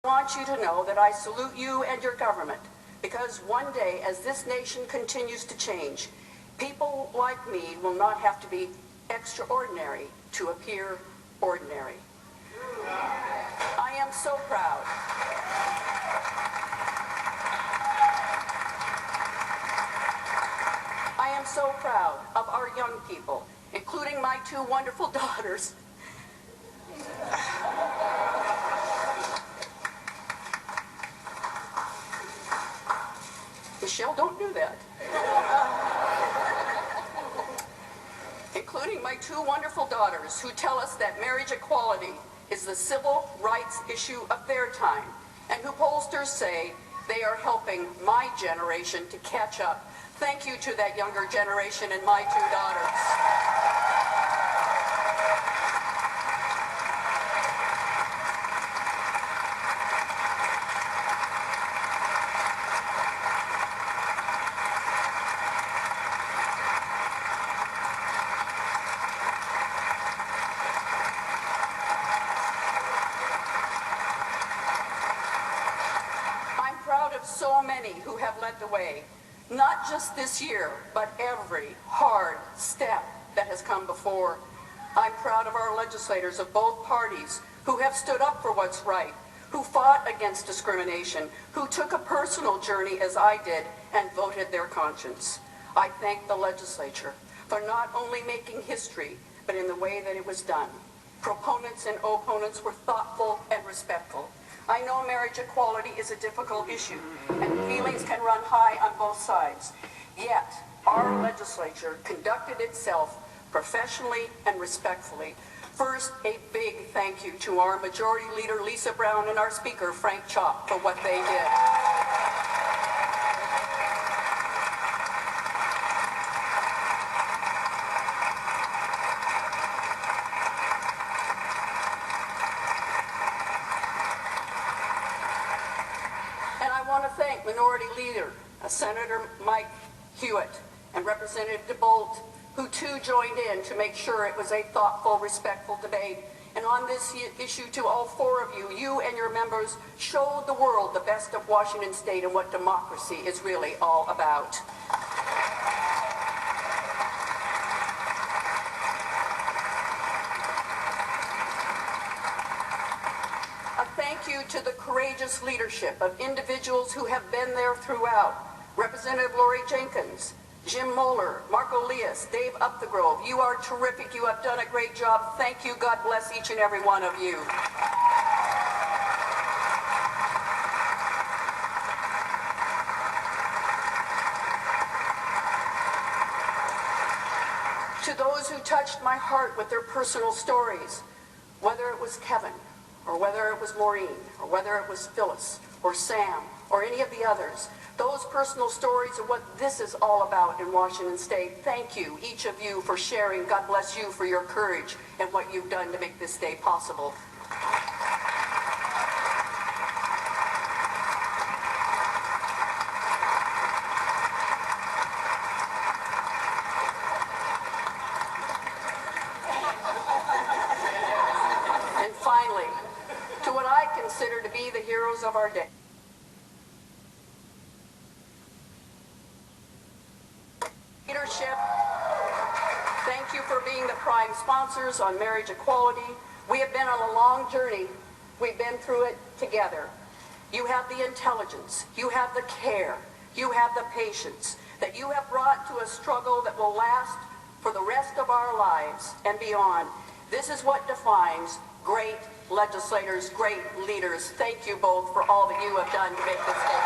I want you to know that I salute you and your government, because one day, as this nation continues to change, people like me will not have to be extraordinary to appear ordinary. I am so proud. I am so proud of our young people, including my two wonderful daughters. Michelle, don't do that. Including my two wonderful daughters who tell us that marriage equality is the civil rights issue of their time, and who pollsters say they are helping my generation to catch up. Thank you to that younger generation and my two daughters. So many who have led the way, not just this year, but every hard step that has come before. I'm proud of our legislators of both parties who have stood up for what's right, who fought against discrimination, who took a personal journey as I did and voted their conscience. I thank the legislature for not only making history, but in the way that it was done. Proponents and opponents were thoughtful and respectful. I know marriage equality is a difficult issue, and feelings can run high on both sides. Yet, our legislature conducted itself professionally and respectfully. First, a big thank you to our Majority Leader Lisa Brown and our Speaker Frank Chop for what they did. I want to thank Minority Leader Senator Mike Hewitt and Representative DeBolt, who too joined in to make sure it was a thoughtful, respectful debate. And on this issue, to all four of you, you and your members showed the world the best of Washington State and what democracy is really all about. Thank you to the courageous leadership of individuals who have been there throughout. Representative Lori Jenkins, Jim Moeller, Marco Leas, Dave Upthegrove. You are terrific. You have done a great job. Thank you. God bless each and every one of you. To those who touched my heart with their personal stories, whether it was Kevin, or whether it was Maureen, or whether it was Phyllis, or Sam, or any of the others. Those personal stories are what this is all about in Washington State. Thank you, each of you, for sharing. God bless you for your courage and what you've done to make this day possible. And finally, to what I consider to be the heroes of our day. Leadership, thank you for being the prime sponsors on marriage equality. We have been on a long journey. We've been through it together. You have the intelligence, you have the care, you have the patience that you have brought to a struggle that will last for the rest of our lives and beyond. This is what defines great legislators, great leaders. Thank you both for all that you have done to make this day possible.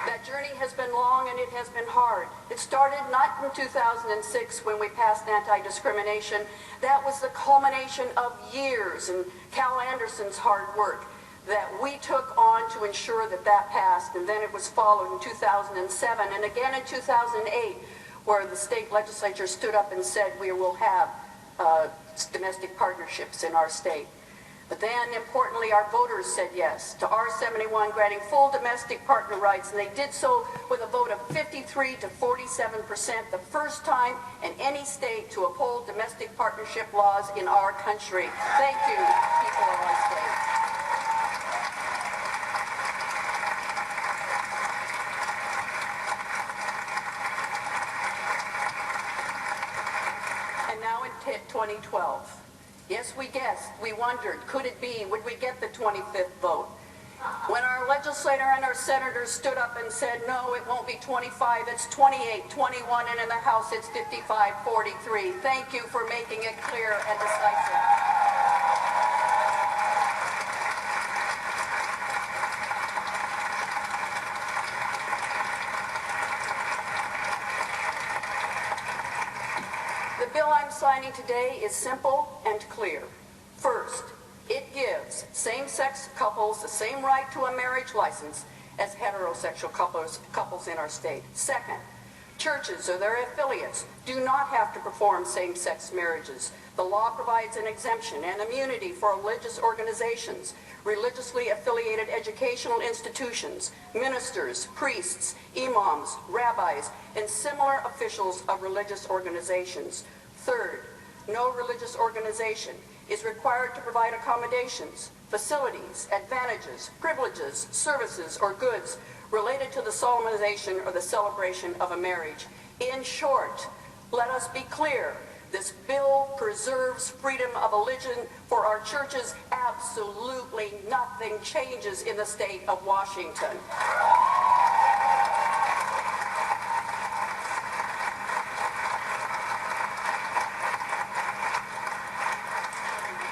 That journey has been long and it has been hard. It started not in 2006 when we passed anti-discrimination. That was the culmination of years and Cal Anderson's hard work that we took on to ensure that that passed, and then it was followed in 2007 and again in 2008, where the state legislature stood up and said we will have domestic partnerships in our state. But then, importantly, our voters said yes to R71 granting full domestic partner rights, and they did so with a vote of 53 to 47%, the first time in any state to uphold domestic partnership laws in our country. Thank you, people of our state. And now in 2012. Yes, we guessed, we wondered, could it be, would we get the 25th vote? When our legislator and our senators stood up and said, no, it won't be 25, it's 28, 21, and in the House it's 55, 43. Thank you for making it clear and decisive. The bill I'm signing today is simple and clear. First, it gives same-sex couples the same right to a marriage license as heterosexual couples in our state. Second, churches or their affiliates do not have to perform same-sex marriages. The law provides an exemption and immunity for religious organizations, religiously affiliated educational institutions, ministers, priests, imams, rabbis, and similar officials of religious organizations. Third, no religious organization is required to provide accommodations, facilities, advantages, privileges, services, or goods related to the solemnization or the celebration of a marriage. In short, let us be clear. This bill preserves freedom of religion for our churches. Absolutely nothing changes in the state of Washington.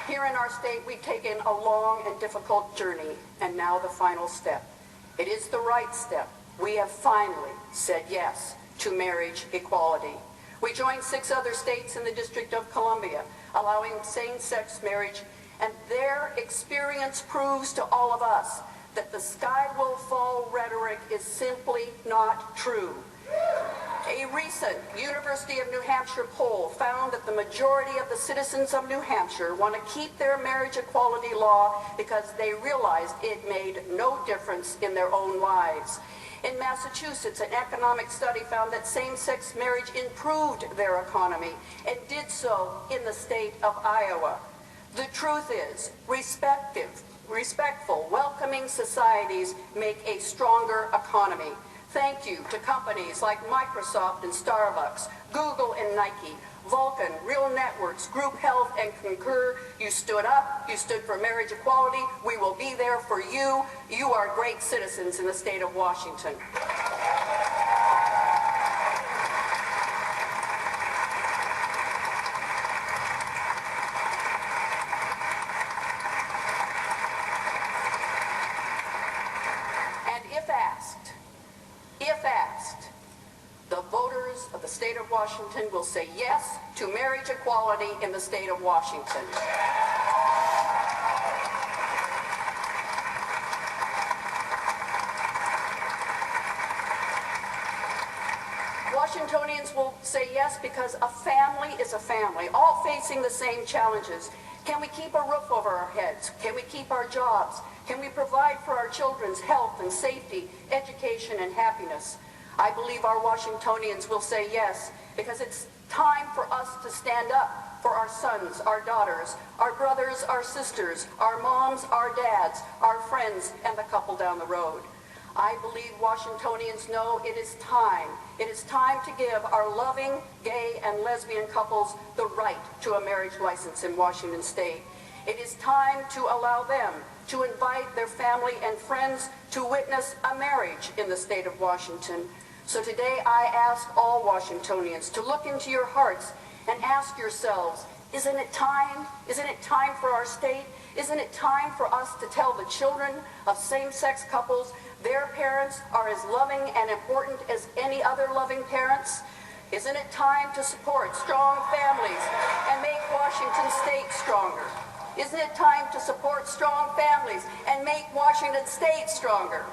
Here in our state, we've taken a long and difficult journey, and now the final step. It is the right step. We have finally said yes to marriage equality. We joined 6 other states in the District of Columbia, allowing same-sex marriage, and their experience proves to all of us that the sky will fall rhetoric is simply not true. A recent University of New Hampshire poll found that the majority of the citizens of New Hampshire want to keep their marriage equality law because they realized it made no difference in their own lives. In Massachusetts, an economic study found that same-sex marriage improved their economy and did so in the state of Iowa. The truth is, respectful, welcoming societies make a stronger economy. Thank you to companies like Microsoft and Starbucks, Google and Nike, Vulcan, Real Networks, Group Health, and Concur. You stood up, you stood for marriage equality. We will be there for you. You are great citizens in the state of Washington. And if asked, the voters of the state of Washington will say yes to marriage equality in the state of Washington. Washingtonians will say yes because a family is a family, all facing the same challenges. Can we keep a roof over our heads? Can we keep our jobs? Can we provide for our children's health and safety, education and happiness? I believe our Washingtonians will say yes because it's time for us to stand up for our sons, our daughters, our brothers, our sisters, our moms, our dads, our friends, and the couple down the road. I believe Washingtonians know it is time. It is time to give our loving gay and lesbian couples the right to a marriage license in Washington State. It is time to allow them to invite their family and friends to witness a marriage in the state of Washington. So today I ask all Washingtonians to look into your hearts and ask yourselves, isn't it time? Isn't it time for our state? Isn't it time for us to tell the children of same-sex couples their parents are as loving and important as any other loving parents? Isn't it time to support strong families and make Washington State stronger? Isn't it time to support strong families and make Washington State stronger?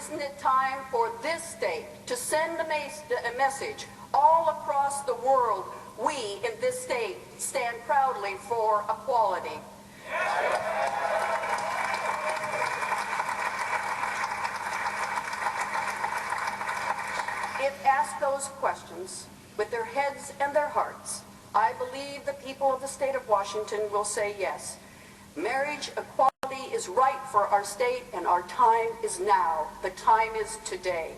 Isn't it time for this state to send a message all across the world? We in this state stand proudly for equality. If asked those questions with their heads and their hearts, I believe the people of the state of Washington will say yes. Marriage equality is right for our state, and our time is now. The time is today.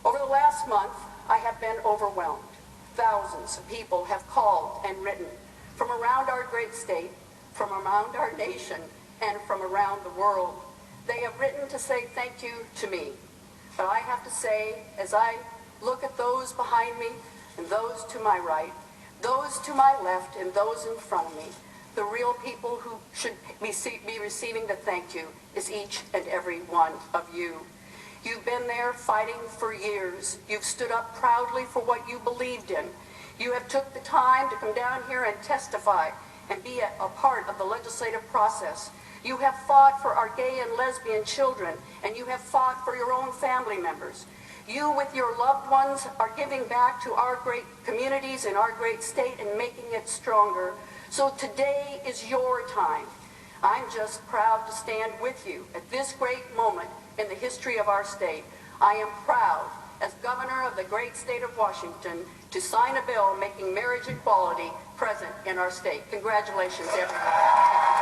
Over the last month, I have been overwhelmed. Thousands of people have called and written from around our great state, from around our nation, and from around the world. They have written to say thank you to me. But I have to say, as I look at those behind me and those to my right, those to my left and those in front of me, the real people who should be receiving the thank you is each and every one of you. You've been there fighting for years. You've stood up proudly for what you believed in. You have took the time to come down here and testify and be a part of the legislative process. You have fought for our gay and lesbian children, and you have fought for your own family members. You, with your loved ones, are giving back to our great communities and our great state and making it stronger. So today is your time. I'm just proud to stand with you at this great moment in the history of our state. I am proud, as governor of the great state of Washington, to sign a bill making marriage equality present in our state. Congratulations, everyone.